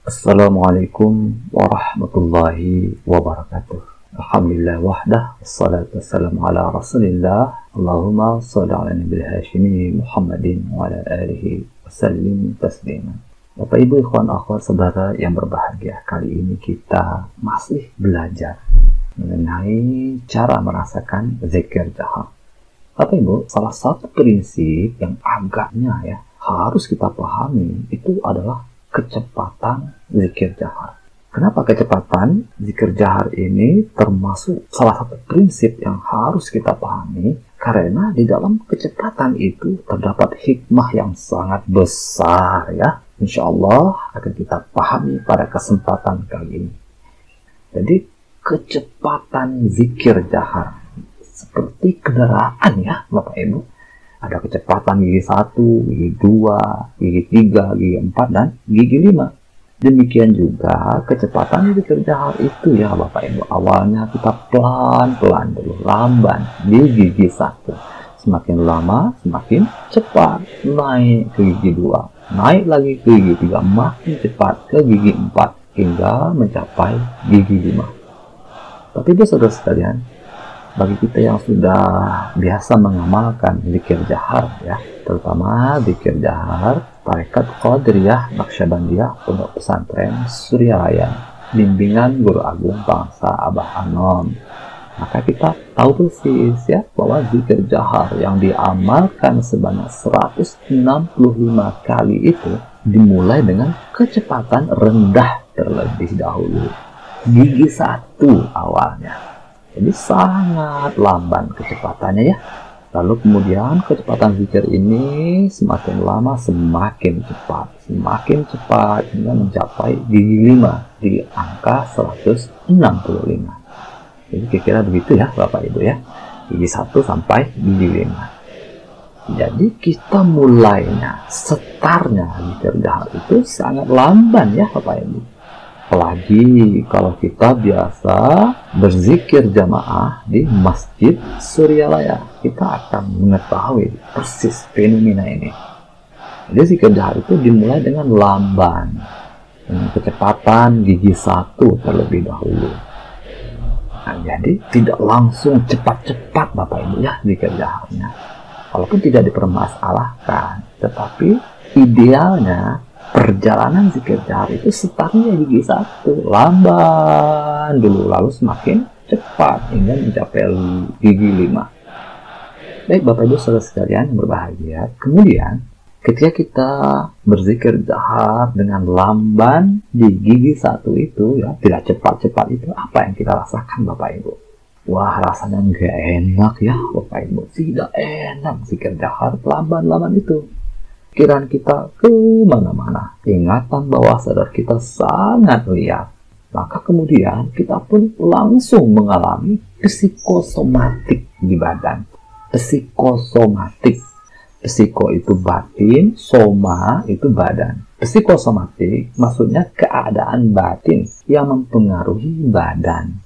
Assalamualaikum warahmatullahi wabarakatuh. Alhamdulillah wahdah, wassalatu wassalamu ala rasulillah. Allahumma salli ala nabil hashimi Muhammadin wa ala alihi wasallim taslima. Bapak ibu ikhwan akhwat saudara yang berbahagia, kali ini kita masih belajar mengenai cara merasakan zikir jahar. Bapak ibu, salah satu prinsip yang agaknya harus kita pahami itu adalah kecepatan zikir jahar. Kenapa kecepatan zikir jahar ini termasuk salah satu prinsip yang harus kita pahami? Karena di dalam kecepatan itu terdapat hikmah yang sangat besar ya. Insya Allah akan kita pahami pada kesempatan kali ini. Jadi kecepatan zikir jahar seperti kendaraan ya Bapak Ibu. Ada kecepatan gigi 1, gigi 2, gigi 3, gigi 4, dan gigi 5. Demikian juga kecepatan zikir jahar itu ya Bapak Ibu. Awalnya kita pelan-pelan dulu, lamban di gigi 1. Semakin lama, semakin cepat. Naik ke gigi 2, naik lagi ke gigi 3, makin cepat ke gigi 4, hingga mencapai gigi 5. Tapi saudara sekalian, bagi kita yang sudah biasa mengamalkan zikir jahar ya, terutama zikir jahar Tarekat Qadiriyah Naqsyabandiyah Pondok Pesantren Suryalaya, bimbingan Guru Agung Bangsa Abah Anom, maka kita tahu persis ya bahwa zikir jahar yang diamalkan sebanyak 165 kali itu dimulai dengan kecepatan rendah terlebih dahulu, gigi 1 awalnya. Jadi sangat lamban kecepatannya ya. Lalu kemudian kecepatan zikir ini semakin lama semakin cepat hingga mencapai gigi 5 di angka 165. Jadi kira-kira begitu ya Bapak Ibu ya. Gigi 1 sampai gigi 5. Jadi kita mulainya, startnya zikir jahar itu sangat lamban ya Bapak Ibu. Apalagi kalau kita biasa berzikir jamaah di Masjid Suryalaya, kita akan mengetahui persis fenomena ini. Jadi zikir jahar itu dimulai dengan lamban, dengan kecepatan gigi 1 terlebih dahulu. Nah, jadi tidak langsung cepat-cepat Bapak Ibu ya zikir jaharnya. Walaupun tidak dipermasalahkan, tetapi idealnya perjalanan zikir jahar itu startnya gigi 1, lamban dulu, lalu semakin cepat hingga mencapai gigi 5. Baik Bapak Ibu saudara sekalian yang berbahagia, kemudian ketika kita berzikir jahar dengan lamban di gigi 1 itu ya, tidak cepat-cepat itu, apa yang kita rasakan Bapak Ibu? Wah, rasanya nggak enak ya Bapak Ibu, tidak enak zikir jahar lamban-lamban itu. Pikiran kita ke mana-mana, ingatan bawah sadar kita sangat liar. Maka kemudian kita pun langsung mengalami psikosomatik di badan. Psikosomatik, psiko itu batin, soma itu badan. Psikosomatik maksudnya keadaan batin yang mempengaruhi badan.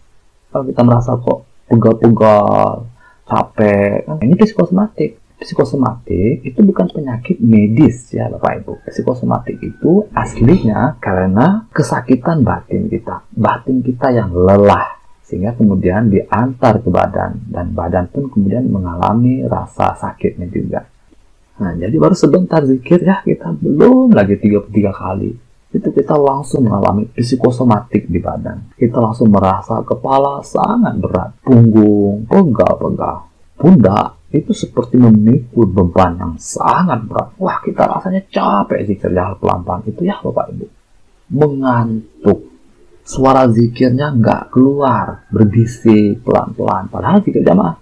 Kalau kita merasa kok pegal-pegal, capek, ini psikosomatik. Psikosomatik itu bukan penyakit medis ya Bapak Ibu. Psikosomatik itu aslinya karena kesakitan batin kita. Batin kita yang lelah sehingga kemudian diantar ke badan, dan badan pun kemudian mengalami rasa sakitnya juga. Nah, jadi baru sebentar zikir ya, kita belum lagi 33 kali. Itu kita langsung mengalami psikosomatik di badan. Kita langsung merasa kepala sangat berat, punggung pegal-pegal, pundak itu seperti memikul beban yang sangat berat. Wah, kita rasanya capek zikir jahar pelan-pelan itu ya Bapak Ibu. Mengantuk, suara zikirnya nggak keluar, berbisik pelan-pelan, padahal zikir jamaah.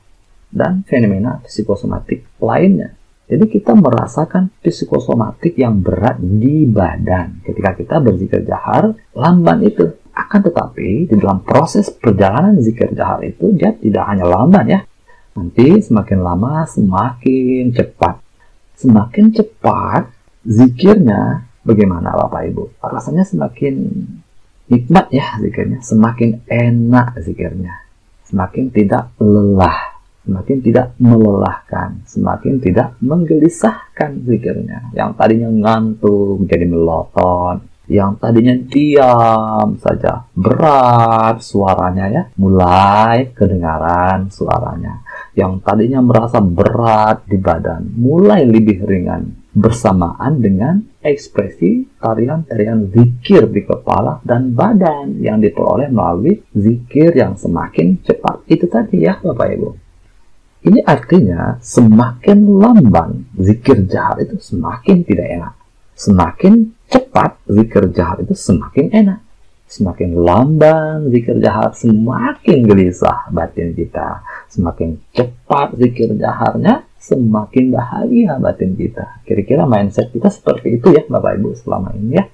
Dan fenomena psikosomatik lainnya. Jadi kita merasakan psikosomatik yang berat di badan ketika kita berzikir jahar lamban itu. Akan tetapi di dalam proses perjalanan zikir jahar itu dia tidak hanya lamban ya. Nanti semakin lama semakin cepat. Semakin cepat zikirnya bagaimana Bapak Ibu? Rasanya semakin nikmat ya zikirnya, semakin enak zikirnya, semakin tidak lelah, semakin tidak melelahkan, semakin tidak menggelisahkan zikirnya. Yang tadinya ngantuk jadi melotot, Yang tadinya diam saja, berat suaranya ya, mulai kedengaran suaranya. Yang tadinya merasa berat di badan, mulai lebih ringan. Bersamaan dengan ekspresi tarian-tarian zikir di kepala dan badan yang diperoleh melalui zikir yang semakin cepat. Itu tadi ya Bapak Ibu. Ini artinya semakin lamban zikir jahar itu semakin tidak enak. Semakin cepat zikir jahar itu semakin enak. Semakin lamban zikir jahar semakin gelisah batin kita. Semakin cepat zikir jaharnya semakin bahagia batin kita. Kira-kira mindset kita seperti itu ya Bapak Ibu selama ini ya.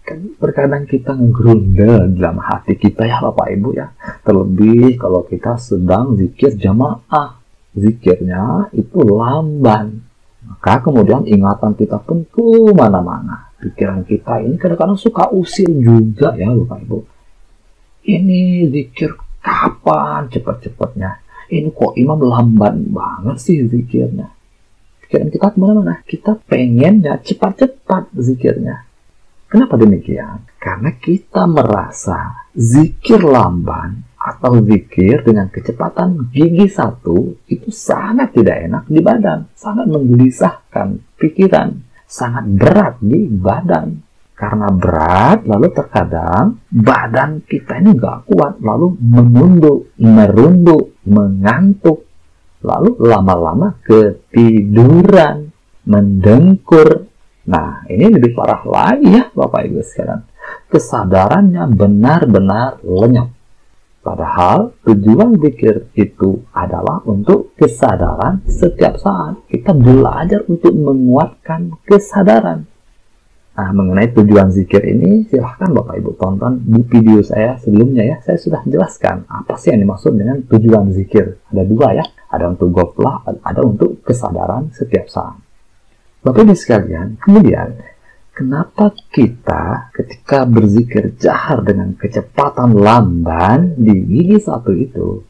Kan terkadang kita ngegrundel dalam hati kita ya Bapak Ibu ya. Terlebih kalau kita sedang zikir jamaah. Zikirnya itu lamban. Maka kemudian ingatan kita pun ke mana-mana. Pikiran kita ini kadang-kadang suka usil juga ya Bapak Ibu. Ini zikir kapan cepat-cepatnya? Ini kok imam lamban banget sih zikirnya. Pikiran kita kemana-mana. Kita pengennya cepat-cepat zikirnya. Kenapa demikian? Karena kita merasa zikir lamban atau zikir dengan kecepatan gigi 1 itu sangat tidak enak di badan. Sangat menggelisahkan pikiran. Sangat berat di badan. Karena berat, lalu terkadang badan kita ini nggak kuat, lalu menunduk, merunduk, mengantuk, lalu lama-lama ketiduran, mendengkur. Nah, ini lebih parah lagi ya Bapak Ibu sekalian. Kesadarannya benar-benar lenyap. Padahal tujuan zikir itu adalah untuk kesadaran setiap saat. Kita belajar untuk menguatkan kesadaran. Nah, mengenai tujuan zikir ini, silahkan Bapak Ibu tonton di video saya sebelumnya ya. Saya sudah jelaskan apa sih yang dimaksud dengan tujuan zikir. Ada dua ya. Ada untuk ghaflah, ada untuk kesadaran setiap saat. Bapak Ibu sekalian, kemudian kenapa kita ketika berzikir jahar dengan kecepatan lamban di gigi 1 itu,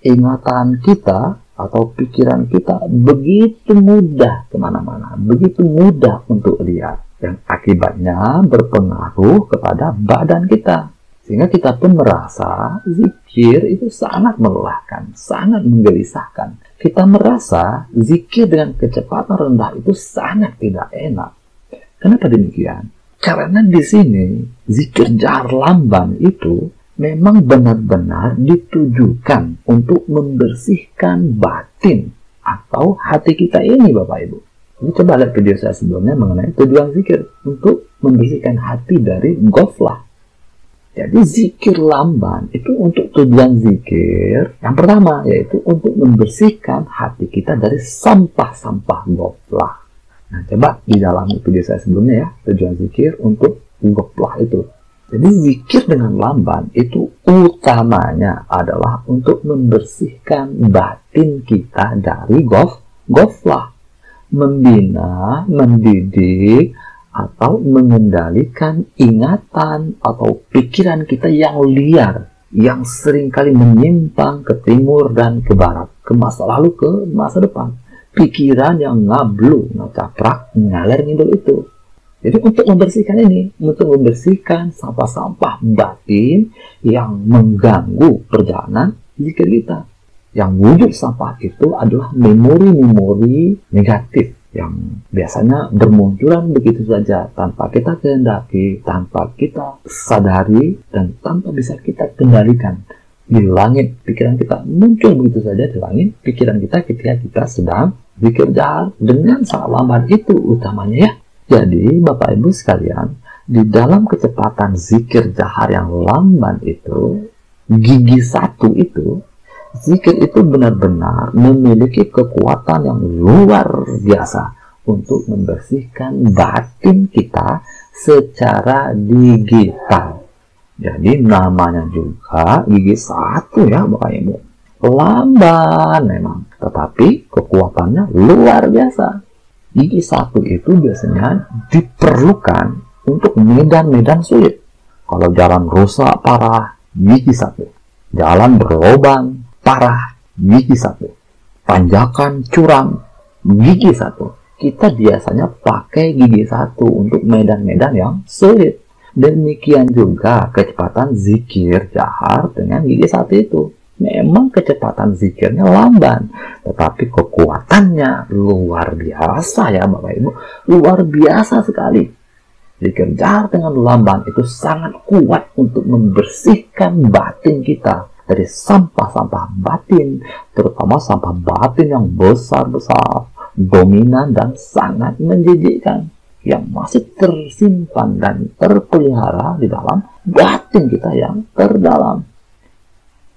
ingatan kita atau pikiran kita begitu mudah kemana-mana, begitu mudah untuk lihat, yang akibatnya berpengaruh kepada badan kita. Sehingga kita pun merasa zikir itu sangat melelahkan, sangat menggelisahkan. Kita merasa zikir dengan kecepatan rendah itu sangat tidak enak. Kenapa demikian? Karena di sini zikir jahar lamban itu memang benar-benar ditujukan untuk membersihkan batin atau hati kita ini Bapak Ibu. Ini coba lihat video saya sebelumnya mengenai tujuan zikir untuk membersihkan hati dari ghaflah. Jadi zikir lamban itu untuk tujuan zikir yang pertama, yaitu untuk membersihkan hati kita dari sampah-sampah ghaflah. Nah, coba di dalam video saya sebelumnya ya, tujuan zikir untuk ghaflah itu. Jadi zikir dengan lamban itu utamanya adalah untuk membersihkan batin kita dari ghaflah. Membina, mendidik, atau mengendalikan ingatan atau pikiran kita yang liar, yang seringkali menyimpang ke timur dan ke barat, ke masa lalu, ke masa depan. Pikiran yang ngablu, ngacaprak, ngalir ngidul itu. Jadi untuk membersihkan ini, untuk membersihkan sampah-sampah batin yang mengganggu perjalanan zikir kita. Yang wujud sampah itu adalah memori-memori negatif yang biasanya bermunculan begitu saja tanpa kita kehendaki, tanpa kita sadari, dan tanpa bisa kita kendalikan. Di langit pikiran kita muncul begitu saja di langit pikiran kita ketika kita sedang zikir jahar dengan sangat lamban itu utamanya ya. Jadi Bapak Ibu sekalian, di dalam kecepatan zikir jahar yang lamban itu, gigi 1 itu, zikir itu benar-benar memiliki kekuatan yang luar biasa untuk membersihkan batin kita secara digital. Jadi namanya juga gigi 1 ya Bapak Ibu. Lamban memang, tetapi kekuatannya luar biasa. Gigi 1 itu biasanya diperlukan untuk medan-medan sulit. Kalau jalan rusak parah, gigi 1. Jalan berlobang parah, gigi 1. Tanjakan curam, gigi 1. Kita biasanya pakai gigi 1 untuk medan-medan yang sulit. Demikian juga kecepatan zikir jahar dengan gigi satu itu. Memang kecepatan zikirnya lamban, tetapi kekuatannya luar biasa ya Bapak Ibu. Luar biasa sekali. Zikir jahar dengan lamban itu sangat kuat untuk membersihkan batin kita dari sampah-sampah batin, terutama sampah batin yang besar-besar, dominan dan sangat menjijikkan, yang masih tersimpan dan terpelihara di dalam batin kita yang terdalam.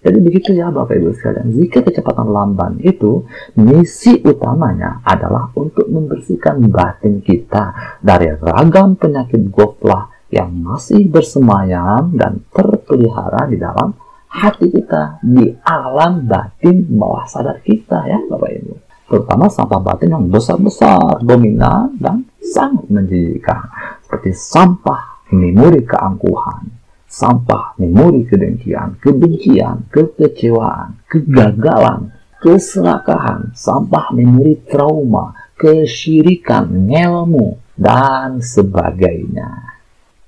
Jadi begitu ya Bapak Ibu sekalian, zikir kecepatan lamban itu misi utamanya adalah untuk membersihkan batin kita dari ragam penyakit goflah yang masih bersemayam dan terpelihara di dalam hati kita, di alam batin bawah sadar kita ya Bapak Ibu. Terutama sampah batin yang besar-besar, dominan dan sangat menjijikkan, seperti sampah memori keangkuhan, sampah memori kedengkian, kebencian, kekecewaan, kegagalan, keserakahan, sampah memori trauma, kesyirikan, ngelmu, dan sebagainya.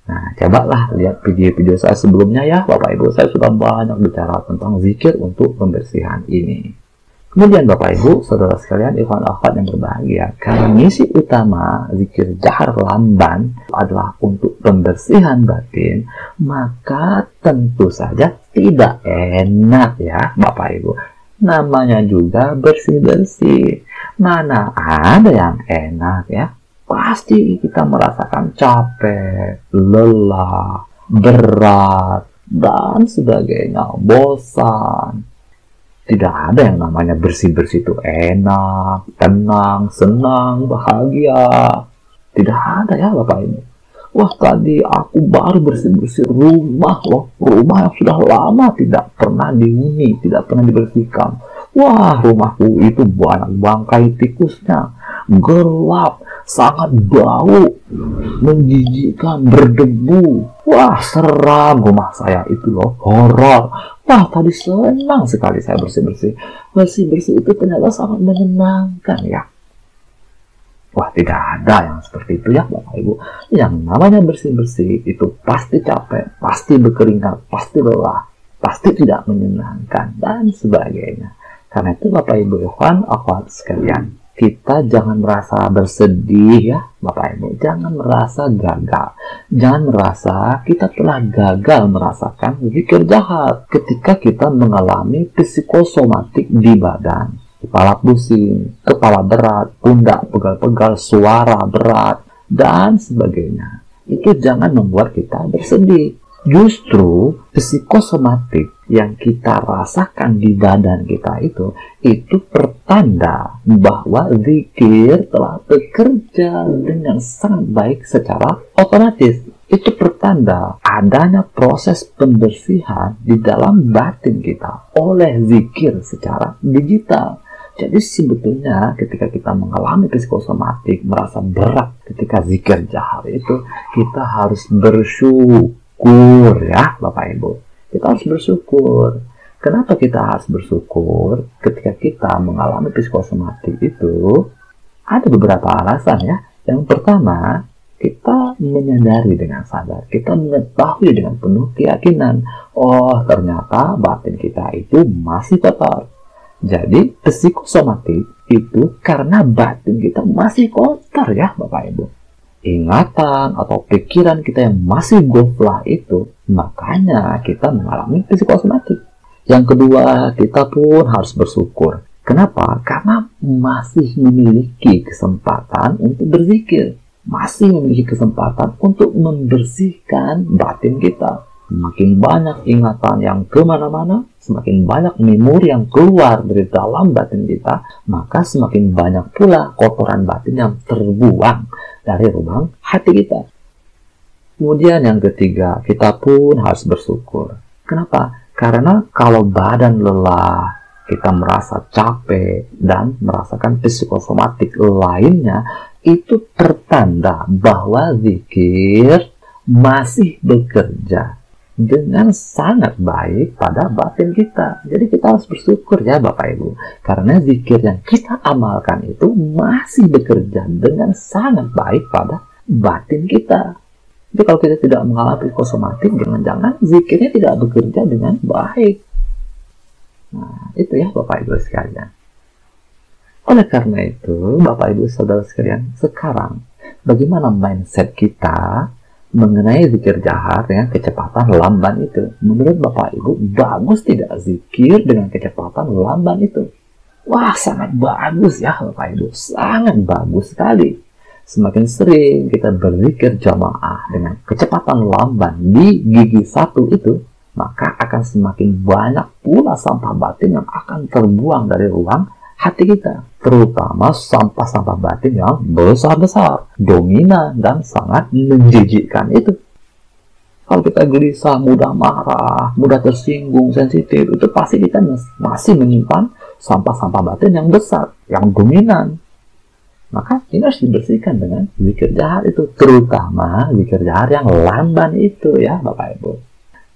Nah, cobalah lihat video-video saya sebelumnya ya Bapak Ibu. Saya sudah banyak bicara tentang zikir untuk pembersihan ini. Kemudian Bapak Ibu, saudara sekalian, ikhwan akhwat yang berbahagia, karena misi utama zikir jahar lamban adalah untuk pembersihan batin, maka tentu saja tidak enak ya Bapak Ibu. Namanya juga bersih-bersih. Mana ada yang enak ya? Pasti kita merasakan capek, lelah, berat, dan sebagainya, bosan. Tidak ada yang namanya bersih-bersih itu enak, tenang, senang, bahagia. Tidak ada ya Bapak Ibu. Wah, tadi aku baru bersih-bersih rumah loh. Rumah yang sudah lama tidak pernah dihuni, tidak pernah dibersihkan. Wah, rumahku itu banyak bangkai tikusnya. Gelap, sangat bau, menjijikkan, berdebu. Wah, seram rumah saya itu loh, horor. Wah, tadi senang sekali saya bersih-bersih. Bersih-bersih itu ternyata sangat menyenangkan ya. Wah, tidak ada yang seperti itu ya Bapak Ibu. Yang namanya bersih-bersih itu pasti capek, pasti berkeringat, pasti lelah, pasti tidak menyenangkan, dan sebagainya. Karena itu Bapak Ibu ikhwan akhwat sekalian, kita jangan merasa bersedih ya Bapak Ibu, jangan merasa gagal, jangan merasa kita telah gagal merasakan zikir jahar ketika kita mengalami psikosomatik di badan, kepala pusing, kepala berat, pundak pegal-pegal, suara berat, dan sebagainya. Itu jangan membuat kita bersedih. Justru psikosomatik yang kita rasakan di badan kita itu pertanda bahwa zikir telah bekerja dengan sangat baik secara otomatis. Itu pertanda adanya proses pembersihan di dalam batin kita oleh zikir secara digital. Jadi sebetulnya ketika kita mengalami psikosomatik, merasa berat ketika zikir jahar itu, kita harus bersyukur ya Bapak Ibu. Kita harus bersyukur. Kenapa kita harus bersyukur ketika kita mengalami psikosomatik itu? Ada beberapa alasan ya. Yang pertama, kita menyadari dengan sadar, kita mengetahui dengan penuh keyakinan, oh ternyata batin kita itu masih kotor. Jadi psikosomatik itu karena batin kita masih kotor ya Bapak Ibu. Ingatan atau pikiran kita yang masih goflah itu, makanya kita mengalami psikosomatik. Yang kedua, kita pun harus bersyukur. Kenapa? Karena masih memiliki kesempatan untuk berzikir, masih memiliki kesempatan untuk membersihkan batin kita. Semakin banyak ingatan yang kemana-mana, semakin banyak memori yang keluar dari dalam batin kita, maka semakin banyak pula kotoran batin yang terbuang dari lubang hati kita. Kemudian yang ketiga, kita pun harus bersyukur. Kenapa? Karena kalau badan lelah, kita merasa capek dan merasakan psikosomatik lainnya, itu pertanda bahwa zikir masih bekerja dengan sangat baik pada batin kita. Jadi kita harus bersyukur ya Bapak Ibu, karena zikir yang kita amalkan itu masih bekerja dengan sangat baik pada batin kita. Jadi kalau kita tidak mengalami psikosomatik, jangan-jangan zikirnya tidak bekerja dengan baik. Nah, itu ya Bapak Ibu sekalian. Oleh karena itu, Bapak Ibu Saudara sekalian, sekarang bagaimana mindset kita mengenai zikir jahar dengan kecepatan lamban itu? Menurut Bapak Ibu, bagus tidak zikir dengan kecepatan lamban itu? Wah, sangat bagus ya Bapak Ibu, sangat bagus sekali. Semakin sering kita berzikir jamaah dengan kecepatan lamban di gigi satu itu, maka akan semakin banyak pula sampah batin yang akan terbuang dari ruang hati kita, terutama sampah-sampah batin yang besar-besar, dominan, dan sangat menjijikkan itu. Kalau kita gelisah, mudah marah, mudah tersinggung, sensitif, itu pasti kita masih menyimpan sampah-sampah batin yang besar, yang dominan. Maka ini harus dibersihkan dengan zikir jahar itu, terutama zikir jahar yang lamban itu ya Bapak Ibu.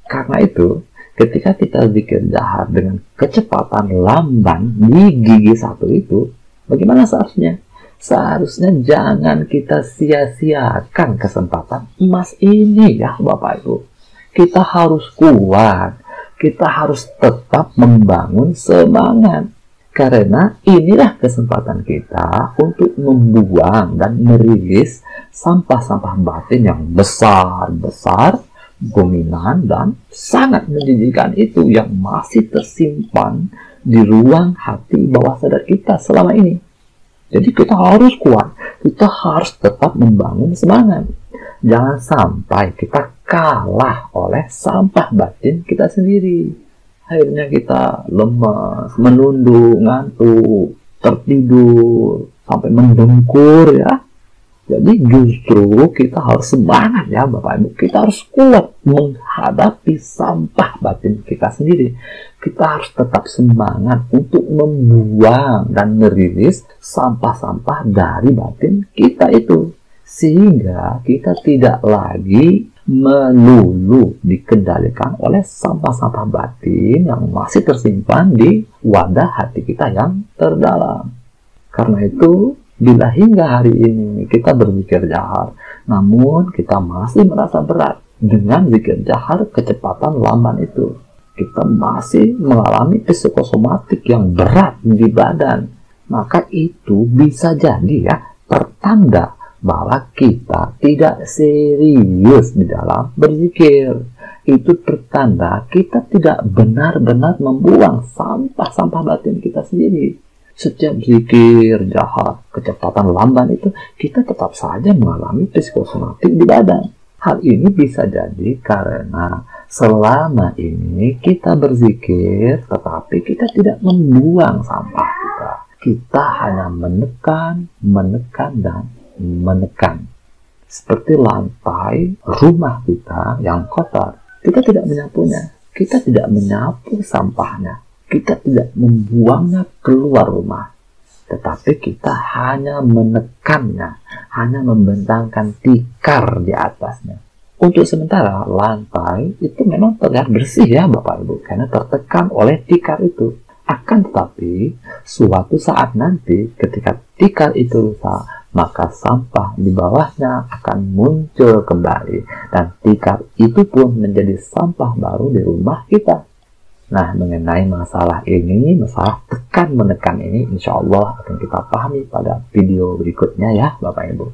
Karena itu, ketika kita zikir jahar dengan kecepatan lamban di gigi satu itu, bagaimana seharusnya? Seharusnya jangan kita sia-siakan kesempatan emas ini ya Bapak Ibu. Kita harus kuat, kita harus tetap membangun semangat. Karena inilah kesempatan kita untuk membuang dan merilis sampah-sampah batin yang besar-besar, dominan, dan sangat menjijikkan itu yang masih tersimpan di ruang hati bawah sadar kita selama ini. Jadi kita harus kuat, kita harus tetap membangun semangat. Jangan sampai kita kalah oleh sampah batin kita sendiri. Akhirnya kita lemas, menunduk, ngantuk, tertidur, sampai mendengkur ya. Jadi justru kita harus semangat ya Bapak Ibu. Kita harus kuat menghadapi sampah batin kita sendiri. Kita harus tetap semangat untuk membuang dan merilis sampah-sampah dari batin kita itu. Sehingga kita tidak lagi melulu dikendalikan oleh sampah-sampah batin yang masih tersimpan di wadah hati kita yang terdalam. Karena itu, bila hingga hari ini kita berzikir jahar, namun kita masih merasa berat dengan zikir jahar kecepatan lamban itu, kita masih mengalami psikosomatik yang berat di badan, maka itu bisa jadi ya pertanda bahwa kita tidak serius di dalam berzikir. Itu pertanda kita tidak benar-benar membuang sampah-sampah batin kita sendiri. Setiap zikir jahar kecepatan lamban itu, kita tetap saja mengalami psikosomatik di badan. Hal ini bisa jadi karena selama ini kita berzikir, tetapi kita tidak membuang sampah kita. Kita hanya menekan, dan menekan. Seperti lantai rumah kita yang kotor, kita tidak menyapunya, kita tidak menyapu sampahnya, kita tidak membuangnya keluar rumah, tetapi kita hanya menekannya, hanya membentangkan tikar di atasnya. Untuk sementara lantai itu memang terlihat bersih ya Bapak Ibu, karena tertekan oleh tikar itu. Akan tetapi suatu saat nanti ketika tikar itu rusak, maka sampah di bawahnya akan muncul kembali, dan tikar itu pun menjadi sampah baru di rumah kita. Nah, mengenai masalah ini, masalah tekan menekan ini, insya Allah akan kita pahami pada video berikutnya ya Bapak Ibu.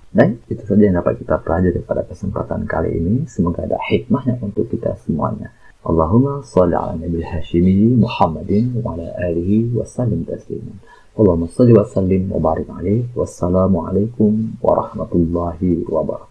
Dan itu saja yang dapat kita pelajari pada kesempatan kali ini. Semoga ada hikmahnya untuk kita semuanya. Allahumma sholli ala nabi hashimi Muhammadin wa ala alihi wa sallim tasliman. Allahumma sholli wa sallim wa barik alaihi. Wassalamualaikum warahmatullahi wabarakatuh.